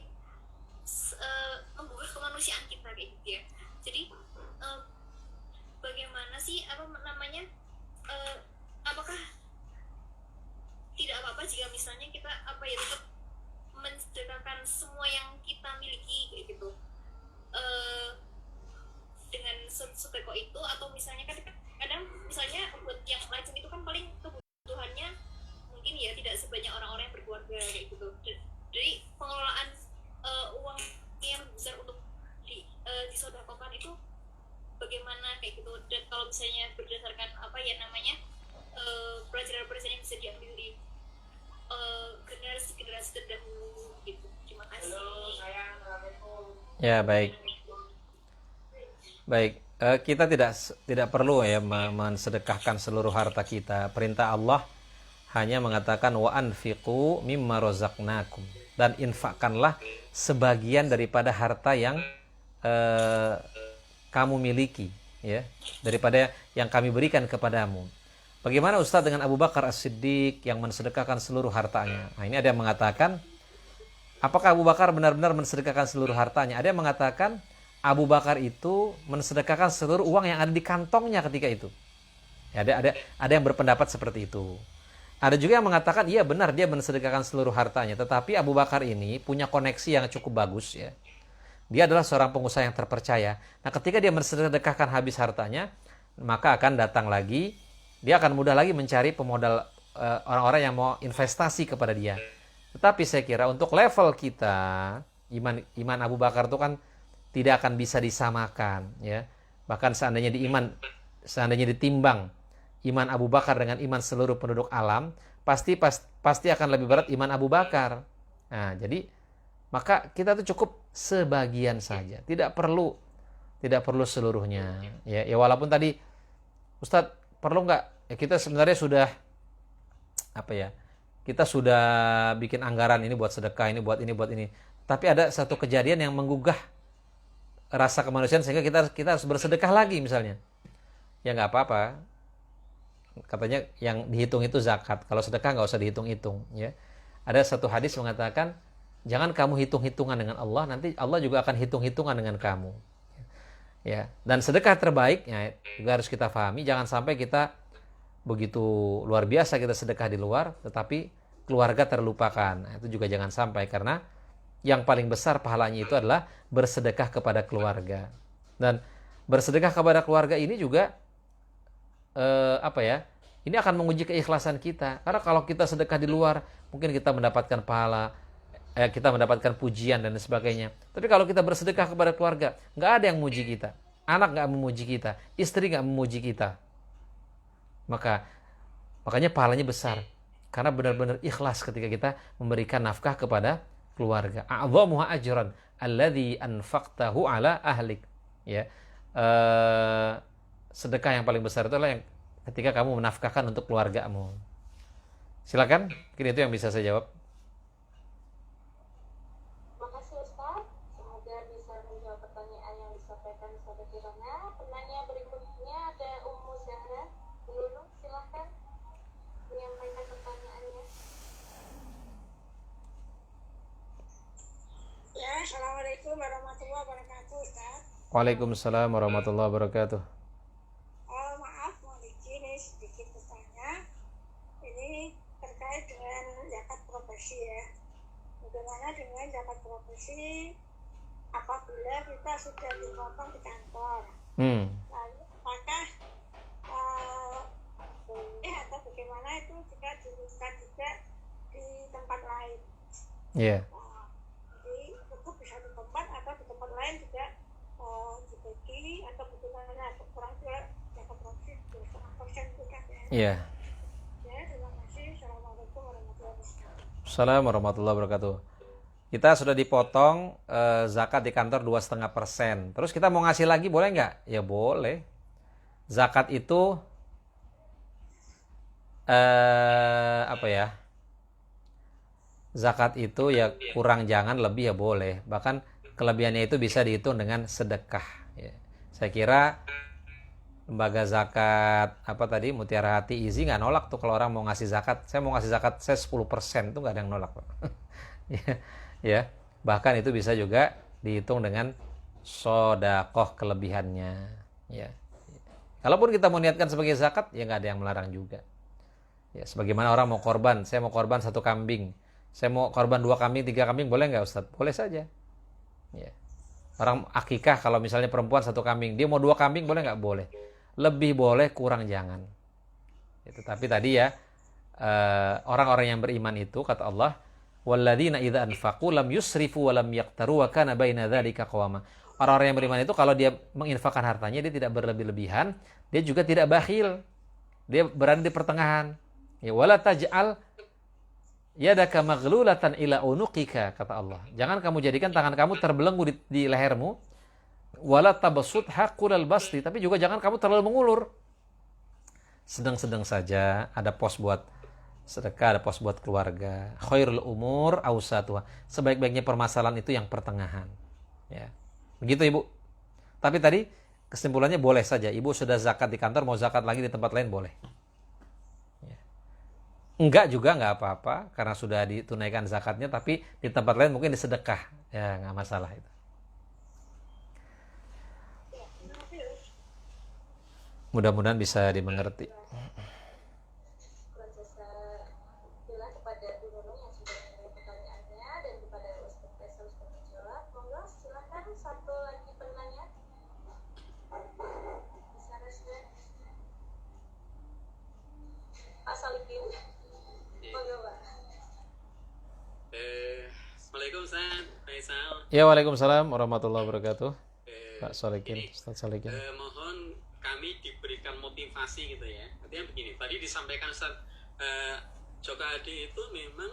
menggugah kemanusiaan kita kayak gitu ya. Jadi bagaimana sih apakah tidak apa-apa jika misalnya kita tetap mensedekahkan semua yang kita miliki kayak gitu dengan sedekah itu, atau misalnya kan kadang misalnya buat yang rajin itu kan paling kebutuhannya mungkin ya tidak sebanyak orang-orang yang berkeluarga kayak gitu. Jadi pengelolaan uang yang besar untuk disedekahkan itu bagaimana kayak gitu. Dan kalau misalnya berdasarkan Ya, baik. Baik, kita tidak perlu ya mensedekahkan seluruh harta kita. Perintah Allah hanya mengatakan wa anfiqu mimma razaqnakum, dan infakkanlah sebagian daripada harta yang kamu miliki, ya, daripada yang kami berikan kepadamu. Bagaimana Ustadz dengan Abu Bakar As-Siddiq yang mensedekahkan seluruh hartanya? Nah, ini ada yang mengatakan, apakah Abu Bakar benar-benar mensedekahkan seluruh hartanya? Ada yang mengatakan Abu Bakar itu mensedekahkan seluruh uang yang ada di kantongnya ketika itu. Ya, ada yang berpendapat seperti itu. Ada juga yang mengatakan iya benar dia mensedekahkan seluruh hartanya, tetapi Abu Bakar ini punya koneksi yang cukup bagus, ya. Dia adalah seorang pengusaha yang terpercaya. Nah, ketika dia mensedekahkan habis hartanya, maka akan datang lagi, dia akan mudah lagi mencari pemodal, orang-orang yang mau investasi kepada dia. Tetapi saya kira untuk level kita, iman Abu Bakar itu kan tidak akan bisa disamakan, ya. Bahkan seandainya ditimbang iman Abu Bakar dengan iman seluruh penduduk alam, pasti akan lebih berat iman Abu Bakar. Nah, jadi maka kita tuh cukup sebagian saja, tidak perlu seluruhnya. Ya, walaupun tadi Ustadz perlu nggak? Ya, kita sebenarnya sudah kita sudah bikin anggaran ini buat sedekah, ini buat ini. Tapi ada satu kejadian yang menggugah rasa kemanusiaan sehingga kita harus bersedekah lagi misalnya. Ya nggak apa-apa. Katanya yang dihitung itu zakat. Kalau sedekah nggak usah dihitung-hitung, ya. Ada satu hadis mengatakan, jangan kamu hitung-hitungan dengan Allah, nanti Allah juga akan hitung-hitungan dengan kamu. Ya. Dan sedekah terbaik, ya, juga harus kita pahami, jangan sampai kita begitu luar biasa kita sedekah di luar, tetapi keluarga terlupakan. Nah, itu juga jangan sampai, karena yang paling besar pahalanya itu adalah bersedekah kepada keluarga. Dan bersedekah kepada keluarga ini juga ini akan menguji keikhlasan kita. Karena kalau kita sedekah di luar, mungkin kita mendapatkan pahala, kita mendapatkan pujian dan sebagainya. Tapi kalau kita bersedekah kepada keluarga, nggak ada yang memuji kita, anak nggak memuji kita, istri nggak memuji kita, makanya pahalanya besar. Karena benar-benar ikhlas ketika kita memberikan nafkah kepada keluarga. A'dhamuha ajran alladzi anfaqtahu ala ahlik. Ya. Sedekah yang paling besar itu adalah yang ketika kamu menafkahkan untuk keluargamu. Silakan, mungkin itu yang bisa saya jawab. Makasih Ustaz, semoga bisa menjawab pertanyaan yang disampaikan Ustazah Kirana. Penanya berikutnya ada Ummu Zahra. Lulu, silahkan menyampaikan pertanyaannya. Ya, Assalamualaikum warahmatullahi wabarakatuh, Ustaz. Waalaikumsalam warahmatullahi wabarakatuh. Maaf, mau izin nih sedikit bertanya. Ini terkait dengan zakat profesi ya. Bagaimana dengan zakat profesi apabila kita sudah dipotong di kantor? Lalu, apakah boleh atau bagaimana itu jika dirumuskan juga di tempat lain? Iya. Jadi itu bisa di tempat atau di tempat lain juga dibagi atau bagaimana? Kurang juga zakat profesi 2,5% itu kan ya? Iya. Ya, terima kasih. Assalamualaikum warahmatullahi wabarakatuh. Assalamualaikum warahmatullahi wabarakatuh. Kita sudah dipotong zakat di kantor 2,5%. Terus kita mau ngasih lagi boleh nggak? Ya boleh. Zakat itu Zakat itu ya kurang jangan, lebih ya boleh. Bahkan kelebihannya itu bisa dihitung dengan sedekah. Ya. Saya kira lembaga zakat Mutiara Hati Izi nggak nolak tuh kalau orang mau ngasih zakat. Saya mau ngasih zakat saya 10% tuh nggak ada yang nolak. Ya, bahkan itu bisa juga dihitung dengan sodakoh kelebihannya. Ya. Kalaupun kita mau niatkan sebagai zakat, ya nggak ada yang melarang juga. Ya, sebagaimana orang mau korban, saya mau korban 1 kambing, saya mau korban 2 kambing, 3 kambing, boleh nggak Ustaz? Boleh saja. Ya. Orang akikah kalau misalnya perempuan 1 kambing, dia mau 2 kambing, boleh nggak? Boleh. Lebih boleh, kurang jangan. Tetapi tadi ya, orang-orang yang beriman itu kata Allah, walladzina idza anfaqu lam yusrifu wa lam yaqtaru wa kana baina dzalika qawama. Orang-orang yang beriman itu kalau dia menginfakkan hartanya, dia tidak berlebih-lebihan, dia juga tidak bakhil. Dia berada di pertengahan. Ya, wala taj'al yadaka maghlulatan ila unuqika, kata Allah. Jangan kamu jadikan tangan kamu terbelenggu di lehermu. Wala tabsutha kullal basti, tapi juga jangan kamu terlalu mengulur. Sedang-sedang saja, ada pos buat sedekah, ada pos buat keluarga. Khairul umur awsatuha. Sebaik-baiknya permasalahan itu yang pertengahan. Ya. Begitu Ibu. Tapi tadi kesimpulannya boleh saja. Ibu sudah zakat di kantor, mau zakat lagi di tempat lain boleh. Enggak juga enggak apa-apa karena sudah ditunaikan zakatnya, tapi di tempat lain mungkin disedekah. Ya, enggak masalah itu. Mudah-mudahan bisa dimengerti. Bila kepada Bu Nunung yang sudah menjawab pertanyaannya dan kepada Ustaz Faisal sudah menjawab, monggo silakan satu lagi penanya. Bisa respon. Pak Salikin. Monggo, Pak. Assalamualaikum Ustaz Faisal. Ya, waalaikumsalam warahmatullahi wabarakatuh. Pak Salikin, Ustaz Salikin. Mohon kami diberikan motivasi gitu ya. Artinya begini, tadi disampaikan Ustaz Joko Hadi itu memang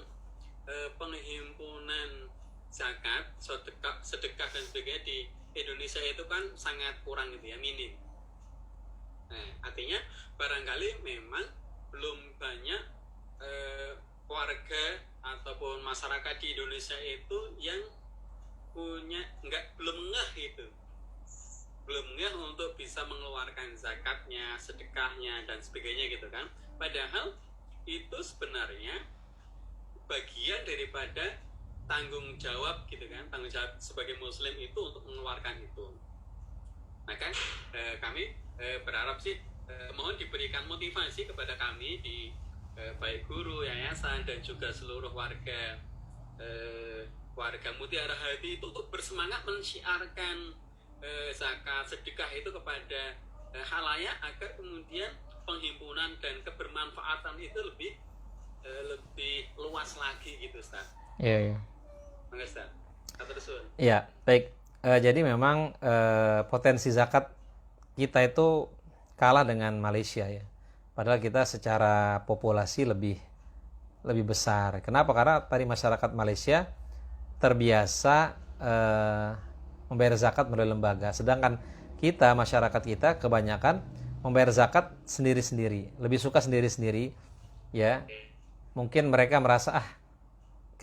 penghimpunan zakat, sedekah dan sebagainya di Indonesia itu kan sangat kurang gitu ya, minim. Nah, artinya barangkali memang belum banyak warga ataupun masyarakat di Indonesia itu yang belum ngeh gitu, belum ngeh untuk bisa mengeluarkan zakatnya, sedekahnya dan sebagainya gitu kan. Padahal itu sebenarnya bagian daripada tanggung jawab gitu kan, tanggung jawab sebagai muslim itu untuk mengeluarkan itu. Maka kami berharap sih mohon diberikan motivasi kepada kami di baik guru, yayasan dan juga seluruh warga Mutiara Hadi itu untuk bersemangat mensyiarkan zakat sedekah itu kepada khalayak agar kemudian penghimpunan dan kebermanfaatan itu lebih luas lagi gitu Ustaz. Iya, iya. Mangga Ustaz. Terus. Iya, baik. Jadi memang potensi zakat kita itu kalah dengan Malaysia ya. Padahal kita secara populasi lebih besar. Kenapa? Karena tadi masyarakat Malaysia terbiasa membayar zakat melalui lembaga. Sedangkan kita, masyarakat kita kebanyakan membayar zakat sendiri-sendiri. Lebih suka sendiri-sendiri. Ya, mungkin mereka merasa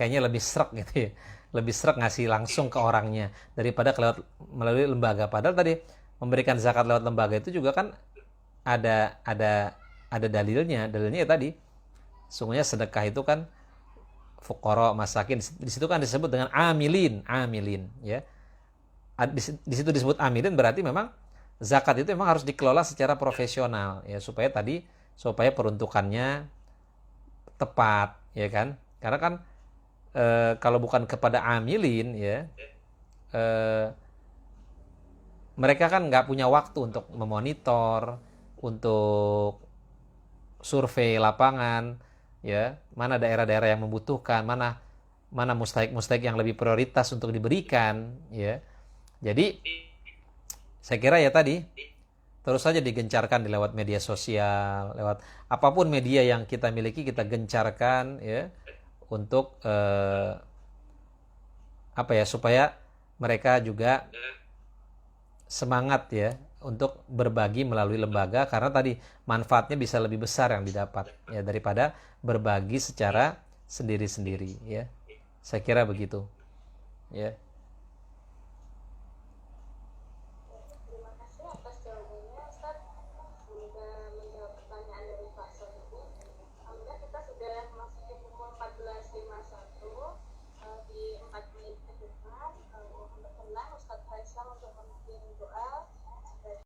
kayaknya lebih srek gitu ya. Lebih srek ngasih langsung ke orangnya daripada melalui lembaga. Padahal tadi memberikan zakat lewat lembaga itu juga kan ada dalilnya ya tadi sungguhnya sedekah itu kan fuqara, masakin, di situ kan disebut dengan amilin ya. Di situ disebut amilin berarti memang zakat itu memang harus dikelola secara profesional ya, supaya peruntukannya tepat ya kan. Karena kan kalau bukan kepada amilin ya, mereka kan nggak punya waktu untuk memonitor, untuk survei lapangan, ya, mana daerah-daerah yang membutuhkan, mana mustahik yang lebih prioritas untuk diberikan, ya. Jadi saya kira ya tadi terus saja digencarkan di lewat media sosial, lewat apapun media yang kita miliki kita gencarkan, ya, untuk supaya mereka juga semangat ya untuk berbagi melalui lembaga, karena tadi manfaatnya bisa lebih besar yang didapat ya daripada berbagi secara sendiri-sendiri ya. Saya kira begitu. Ya.